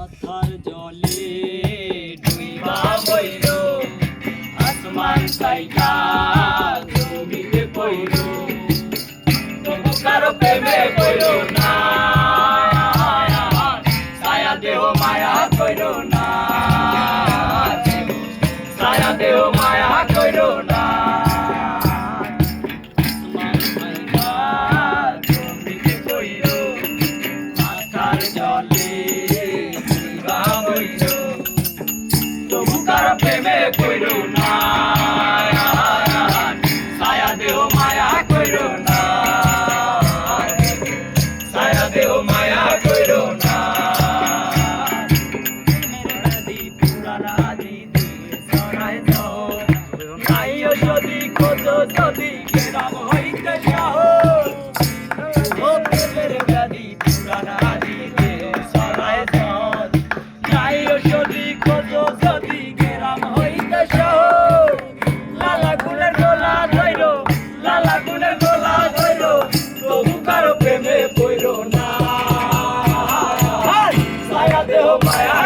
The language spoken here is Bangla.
মাথার জলে ডুইবা বইল আসমান সাইকা জমিতে পইল তবু কারো প্রেমে পইল না ছায়া দেহ মায়া কইল না ছায়া দেহ মায়া কইল না আসমান সাইকা জমিতে পইল মাথার জলে তবু কারো প্রেমে পইল না ছায়া দেহ মায়া কইল না ছায়া দেহ মায়া কইল না পুরানা দিদি সরাই নাইও যদি খোঁজ যদি গেরাম হইতে সাহস ও প্রেমের ব্যাধি পুরানা দিদি সরাই নাইও যদি খোঁজ যদি গেরাম হইতে সাহস লালা গুলের গোলা ধইল লালা গুলের গোলা ধইল তবু কারো প্রেমে পইল না ছায়া দেহ মায়া